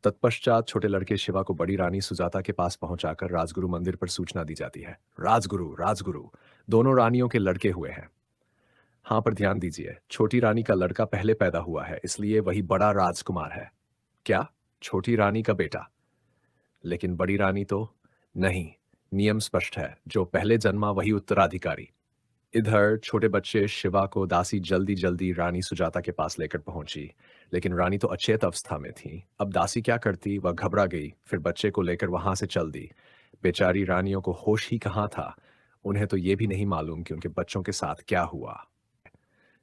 तत्पश्चात छोटे लड़के शिवा को बड़ी रानी सुजाता के पास पहुंचाकर राजगुरु मंदिर पर सूचना दी जाती है। राजगुरु राजगुरु, दोनों रानियों के लड़के हुए हैं। हाँ, पर ध्यान दीजिए, छोटी रानी का लड़का पहले पैदा हुआ है, इसलिए वही बड़ा राजकुमार है। क्या? छोटी रानी का बेटा? लेकिन बड़ी रानी तो नहीं। नियम स्पष्ट है, जो पहले जन्मा वही उत्तराधिकारी। इधर छोटे बच्चे शिवा को दासी जल्दी जल्दी रानी सुजाता के पास लेकर पहुंची, लेकिन रानी तो अचेत अवस्था में थी। अब दासी क्या करती, वह घबरा गई, फिर बच्चे को लेकर वहां से चल दी। बेचारी रानियों को होश ही कहाँ था। उन्हें तो ये भी नहीं मालूम कि उनके बच्चों के साथ क्या हुआ।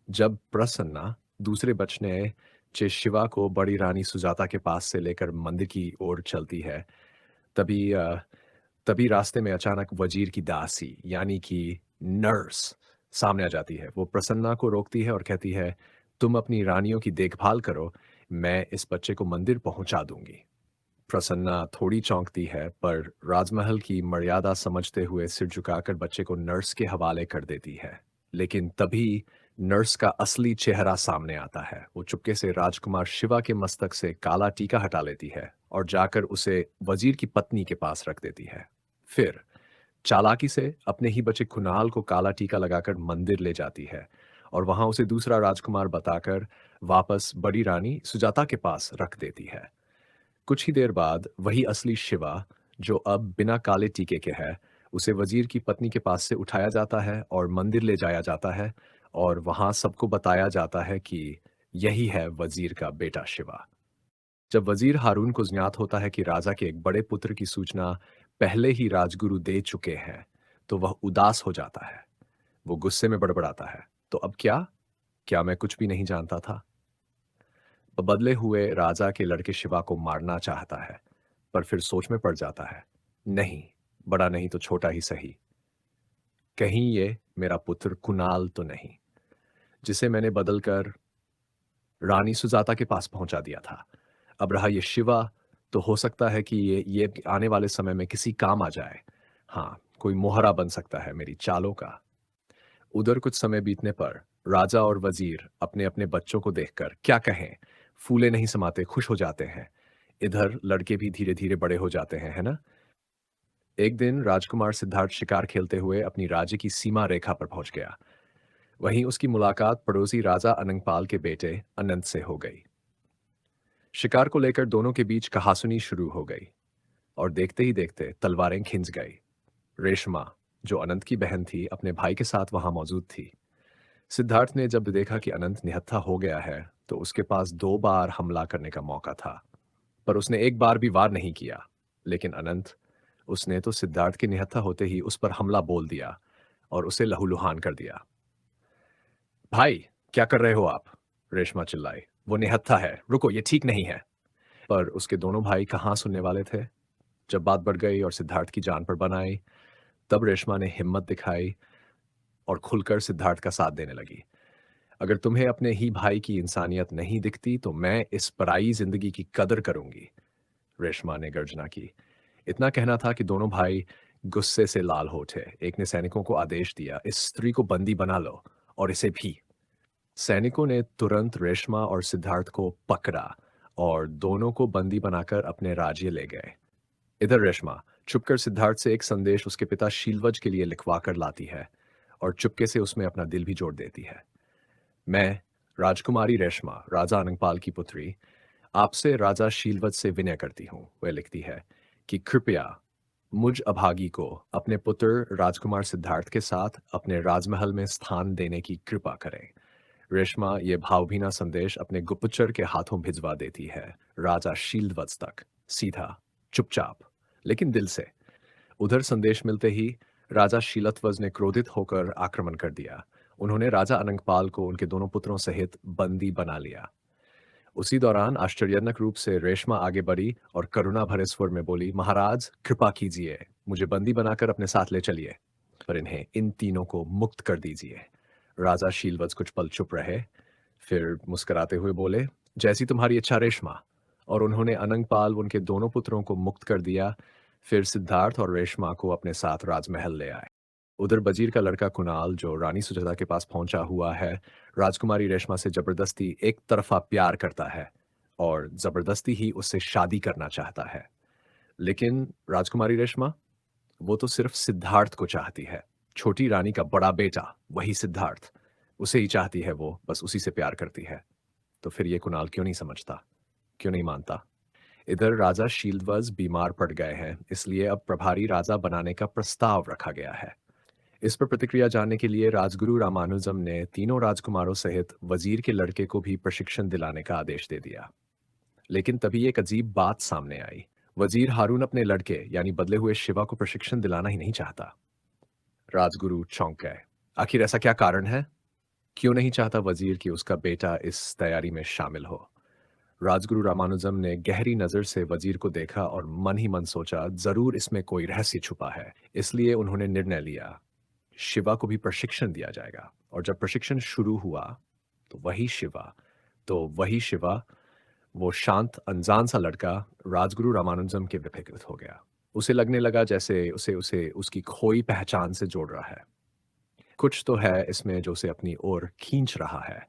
जब प्रसन्ना, दूसरे बचने चे शिवा को बड़ी रानी सुजाता के पास से लेकर मंदिर की ओर चलती है, तभी तभी रास्ते में अचानक वजीर की दासी यानी कि नर्स सामने आ जाती है। वो प्रसन्ना को रोकती है और कहती है, तुम अपनी रानियों की देखभाल करो, मैं इस बच्चे को मंदिर पहुंचा दूंगी। प्रसन्ना थोड़ी चौंकती है, पर राजमहल की मर्यादा समझते हुए सिर झुकाकर बच्चे को नर्स के हवाले कर देती है। लेकिन तभी नर्स का असली चेहरा सामने आता है। वो चुपके से राजकुमार शिवा के मस्तक से काला टीका हटा लेती है और जाकर उसे वजीर की पत्नी के पास रख देती है। फिर चालाकी से अपने ही बचे कुणाल को काला टीका लगाकर मंदिर ले जाती है और वहां उसे दूसरा राजकुमार बताकर वापस बड़ी रानी सुजाता के पास रख देती है। कुछ ही देर बाद वही असली शिवा, जो अब बिना काले टीके के है, उसे वजीर की पत्नी के पास से उठाया जाता है और मंदिर ले जाया जाता है और वहां सबको बताया जाता है कि यही है वजीर का बेटा शिवा। जब वजीर हारून को ज्ञात होता है कि राजा के एक बड़े पुत्र की सूचना पहले ही राजगुरु दे चुके हैं, तो वह उदास हो जाता है। वो गुस्से में बड़बड़ाता है, तो अब क्या? क्या मैं कुछ भी नहीं जानता था? बदले हुए राजा के लड़के शिवा को मारना चाहता है, पर फिर सोच में पड़ जाता है। नहीं, बड़ा नहीं तो छोटा ही सही। कहीं ये मेरा पुत्र कुणाल तो नहीं, जिसे मैंने बदलकर रानी सुजाता के पास पहुंचा दिया था। अब रहा ये शिवा, तो हो सकता है कि ये आने वाले समय में किसी काम आ जाए। हाँ, कोई मोहरा बन सकता है मेरी चालों का। उधर कुछ समय बीतने पर राजा और वजीर अपने अपने बच्चों को देखकर क्या कहें, फूले नहीं समाते खुश हो जाते हैं। इधर लड़के भी धीरे धीरे बड़े हो जाते हैं, है ना। एक दिन राजकुमार सिद्धार्थ शिकार खेलते हुए अपनी राज्य की सीमा रेखा पर पहुंच गया। वहीं उसकी मुलाकात पड़ोसी राजा अनंगपाल के बेटे अनंत से हो गई। शिकार को लेकर दोनों के बीच कहासुनी शुरू हो गई और देखते ही देखते तलवारें खिंच गई। रेशमा, जो अनंत की बहन थी, अपने भाई के साथ वहां मौजूद थी। सिद्धार्थ ने जब देखा कि अनंत निहत्था हो गया है, तो उसके पास 2 बार हमला करने का मौका था, पर उसने एक बार भी वार नहीं किया। लेकिन अनंत, उसने तो सिद्धार्थ के निहत्था होते ही उस पर हमला बोल दिया और उसे लहूलुहान कर दिया। भाई, क्या कर रहे हो आप? रेशमा चिल्लाई। वो निहत्था है, रुको, ये ठीक नहीं है। पर उसके दोनों भाई कहाँ सुनने वाले थे। जब बात बढ़ गई और सिद्धार्थ की जान पर बन आई, तब रेशमा ने हिम्मत दिखाई और खुलकर सिद्धार्थ का साथ देने लगी। अगर तुम्हें अपने ही भाई की इंसानियत नहीं दिखती, तो मैं इस पराई जिंदगी की कदर करूंगी, रेशमा ने गर्जना की। इतना कहना था कि दोनों भाई गुस्से से लाल हो उठे। एक ने सैनिकों को आदेश दिया, इस स्त्री को बंदी बना लो, और इसे भी। सैनिकों ने तुरंत रेशमा और सिद्धार्थ को पकड़ा और दोनों को बंदी बनाकर अपने राज्य ले गए। इधर रेशमा छुपकर सिद्धार्थ से एक संदेश उसके पिता शीलवज के लिए लिखवा कर लाती है और चुपके से उसमें अपना दिल भी जोड़ देती है। मैं, राजकुमारी रेशमा, राजा अनंगपाल की पुत्री, आपसे राजा शीलवत से विनय करती हूँ, वह लिखती है, कि कृपया मुझ अभागी को अपने पुत्र राजकुमार सिद्धार्थ के साथ अपने राजमहल में स्थान देने की कृपा करें। रेशमा ये भावभीना संदेश अपने गुप्तचर के हाथों भिजवा देती है, राजा शीलवत्स तक, सीधा, चुपचाप, लेकिन दिल से। उधर संदेश मिलते ही राजा शीलत्वज ने क्रोधित होकर आक्रमण कर दिया। उन्होंने राजा अनंगपाल को उनके दोनों पुत्रों सहित बंदी बना लिया। उसी दौरान आश्चर्यजनक रूप से रेशमा आगे बढ़ी और करुणा भरे स्वर में बोली, महाराज कृपा कीजिए, मुझे बंदी बनाकर अपने साथ ले चलिए, पर इन्हें, इन तीनों को मुक्त कर दीजिए। राजा शीलवत्स कुछ पल चुप रहे, फिर मुस्कुराते हुए बोले, जैसी तुम्हारी इच्छा रेशमा। और उन्होंने अनंगपाल उनके दोनों पुत्रों को मुक्त कर दिया। फिर सिद्धार्थ और रेशमा को अपने साथ राजमहल ले आए। उधर वजीर का लड़का कुणाल, जो रानी सुजाता के पास पहुंचा हुआ है, राजकुमारी रेशमा से जबरदस्ती एक तरफा प्यार करता है और जबरदस्ती ही उससे शादी करना चाहता है। लेकिन राजकुमारी रेशमा, वो तो सिर्फ सिद्धार्थ को चाहती है। छोटी रानी का बड़ा बेटा, वही सिद्धार्थ, उसे ही चाहती है वो, बस उसी से प्यार करती है। तो फिर ये कुणाल क्यों नहीं समझता? क्यों नहीं मानता? इधर राजा शीलध्वज बीमार पड़ गए हैं, इसलिए अब प्रभारी राजा बनाने का प्रस्ताव रखा गया है। इस पर प्रतिक्रिया जानने के लिए राजगुरु रामानुजम ने तीनों राजकुमारों सहित वजीर के लड़के को भी प्रशिक्षण दिलाने का आदेश दे दिया। लेकिन तभी एक अजीब बात सामने आई। वजीर हारून अपने लड़के यानी बदले हुए शिवा को प्रशिक्षण दिलाना ही नहीं चाहता। राजगुरु चौंक गए। आखिर ऐसा क्या कारण है? क्यों नहीं चाहता वजीर कि उसका बेटा इस तैयारी में शामिल हो? राजगुरु रामानुजम ने गहरी नजर से वजीर को देखा और मन ही मन सोचा, जरूर इसमें कोई रहस्य छुपा है। इसलिए उन्होंने निर्णय लिया, शिवा को भी प्रशिक्षण दिया जाएगा। और जब प्रशिक्षण शुरू हुआ तो वही शिवा, वो शांत अनजान सा लड़का राजगुरु रामानुजम के विपरीत हो गया। उसे लगने लगा जैसे उसे उसे उसकी खोई पहचान से जोड़ रहा है। कुछ तो है इसमें जो उसे अपनी ओर खींच रहा है।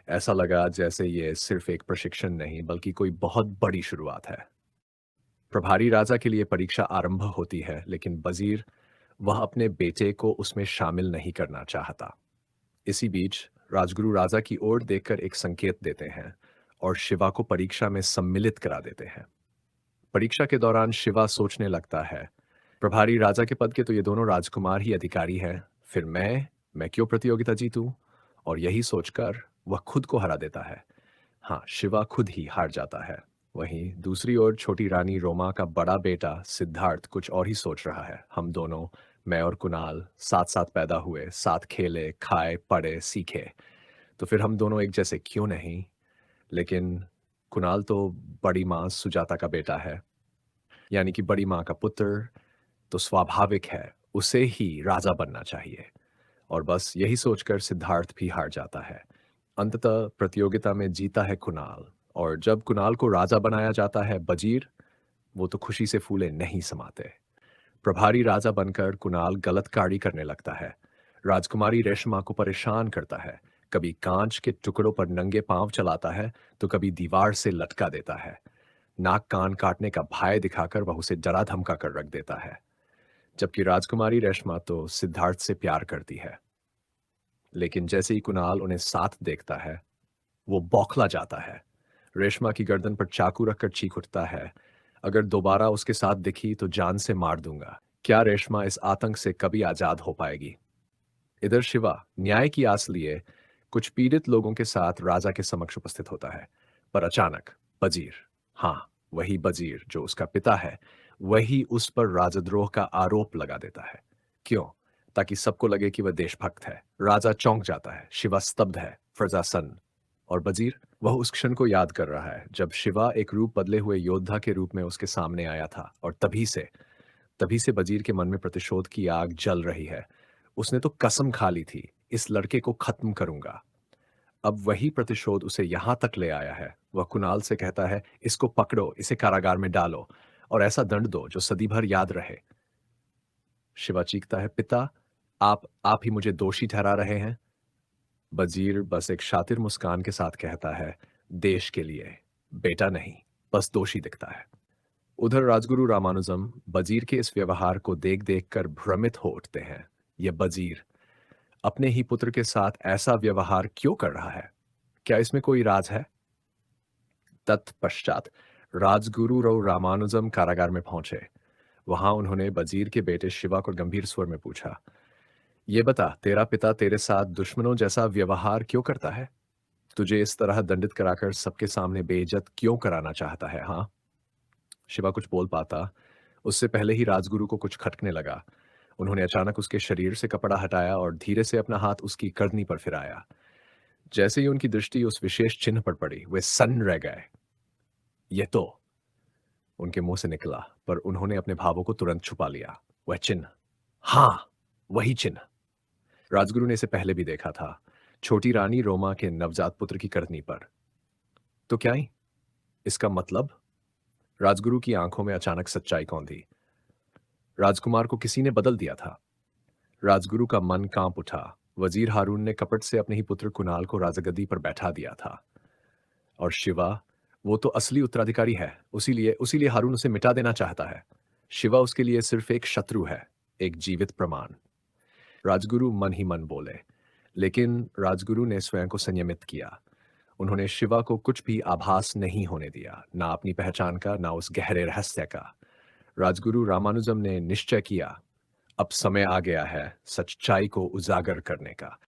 ऐसा लगा जैसे ये सिर्फ एक प्रशिक्षण नहीं बल्कि कोई बहुत बड़ी शुरुआत है। प्रभारी राजा के लिए परीक्षा आरंभ होती है, लेकिन वजीर, वह अपने बेटे को उसमें शामिल नहीं करना चाहता। इसी बीच राजगुरु राजा की ओर देखकर एक संकेत देते हैं और शिवा को परीक्षा में सम्मिलित करा देते हैं। परीक्षा के दौरान शिवा सोचने लगता है, प्रभारी राजा के पद के तो ये दोनों राजकुमार ही अधिकारी हैं, फिर मैं क्यों प्रतियोगिता जीतूं? और यही सोचकर वह खुद को हरा देता है। हाँ, शिवा खुद ही हार जाता है। वहीं दूसरी ओर छोटी रानी रोमा का बड़ा बेटा सिद्धार्थ कुछ और ही सोच रहा है। हम दोनों, मैं और कुणाल, साथ साथ पैदा हुए, साथ खेले, खाए, पढ़े, सीखे, तो फिर हम दोनों एक जैसे क्यों नहीं? लेकिन कुणाल तो बड़ी माँ सुजाता का बेटा है, यानी कि बड़ी माँ का पुत्र, तो स्वाभाविक है उसे ही राजा बनना चाहिए। और बस यही सोचकर सिद्धार्थ भी हार जाता है। अंततः प्रतियोगिता में जीता है कुणाल। और जब कुणाल को राजा बनाया जाता है वजीर, वो तो खुशी से फूले नहीं समाते। प्रभारी राजा बनकर कुणाल गलत कार्य करने लगता है। राजकुमारी रेशमा को परेशान करता है। कभी कांच के टुकड़ों पर नंगे पांव चलाता है, तो कभी दीवार से लटका देता है। नाक कान काटने का भय दिखाकर वह उसे डरा धमका कर रख देता है। जबकि राजकुमारी रेशमा तो सिद्धार्थ से प्यार करती है। लेकिन जैसे ही कुणाल उन्हें साथ देखता है, वो बौखला जाता है। रेशमा की गर्दन पर चाकू रखकर चीख उठता है, अगर दोबारा उसके साथ दिखी तो जान से मार दूंगा। क्या रेशमा इस आतंक से कभी आजाद हो पाएगी? इधर शिवा न्याय की आस लिए कुछ पीड़ित लोगों के साथ राजा के समक्ष उपस्थित होता है। पर अचानक वजीर, हाँ, वही वजीर जो उसका पिता है, वही उस पर राजद्रोह का आरोप लगा देता है। क्यों? ताकि सबको लगे कि वह देशभक्त है। राजा चौंक जाता है, शिवा स्तब्ध है, प्रजा सन्न। और वजीर, वह उस क्षण को याद कर रहा है जब शिवा एक रूप बदले हुए योद्धा के रूप में उसके सामने आया था। और तभी से वजीर के मन में प्रतिशोध की आग जल रही है। उसने तो कसम खा ली थी, इस लड़के को खत्म करूंगा। अब वही प्रतिशोध उसे यहां तक ले आया है। वह कुणाल से कहता है, इसको पकड़ो, इसे कारागार में डालो और ऐसा दंड दो जो सदी भर याद रहे। शिवा चीखता है, पिता, आप ही मुझे दोषी ठहरा रहे हैं। वजीर बस एक शातिर मुस्कान के साथ कहता है, देश के लिए, बेटा नहीं, बस दोषी दिखता है। उधर राजगुरु रामानुजम वजीर के इस व्यवहार को देख देख कर भ्रमित हो उठते हैं। यह वजीर अपने ही पुत्र के साथ ऐसा व्यवहार क्यों कर रहा है? क्या इसमें कोई राज है? तत्पश्चात राजगुरु रामानुजम कारागार में पहुंचे। वहां उन्होंने वजीर के बेटे शिवा को गंभीर स्वर में पूछा, ये बता, तेरा पिता तेरे साथ दुश्मनों जैसा व्यवहार क्यों करता है? तुझे इस तरह दंडित कराकर सबके सामने बेइज्जत क्यों कराना चाहता है? हाँ। शिवा कुछ बोल पाता उससे पहले ही राजगुरु को कुछ खटकने लगा। उन्होंने अचानक उसके शरीर से कपड़ा हटाया और धीरे से अपना हाथ उसकी करनी पर फिराया। जैसे ही उनकी दृष्टि उस विशेष चिन्ह पर पड़ी, वे सन्न रह गए। ये तो उनके मुंह से निकला, पर उन्होंने अपने भावों को तुरंत छुपा लिया। वह चिन्ह, हाँ, वही चिन्ह। राजगुरु ने इसे पहले भी देखा था, छोटी रानी रोमा के नवजात पुत्र की करनी पर। तो क्या ही इसका मतलब? राजगुरु की आंखों में अचानक सच्चाई कौंधी। राजकुमार को किसी ने बदल दिया था। राजगुरु का मन कांप उठा। वजीर हारून ने कपट से अपने ही पुत्र कुणाल को राजगद्दी पर बैठा दिया था। और शिवा वो तो असली उत्तराधिकारी है, उसीलिए उसीलिए हारून उसे मिटा देना चाहता है। शिवा उसके लिए सिर्फ एक शत्रु है, एक जीवित प्रमाण। राजगुरु मन ही मन बोले, लेकिन राजगुरु ने स्वयं को संयमित किया। उन्होंने शिवा को कुछ भी आभास नहीं होने दिया, ना अपनी पहचान का, ना उस गहरे रहस्य का। राजगुरु रामानुजम ने निश्चय किया, अब समय आ गया है सच्चाई को उजागर करने का।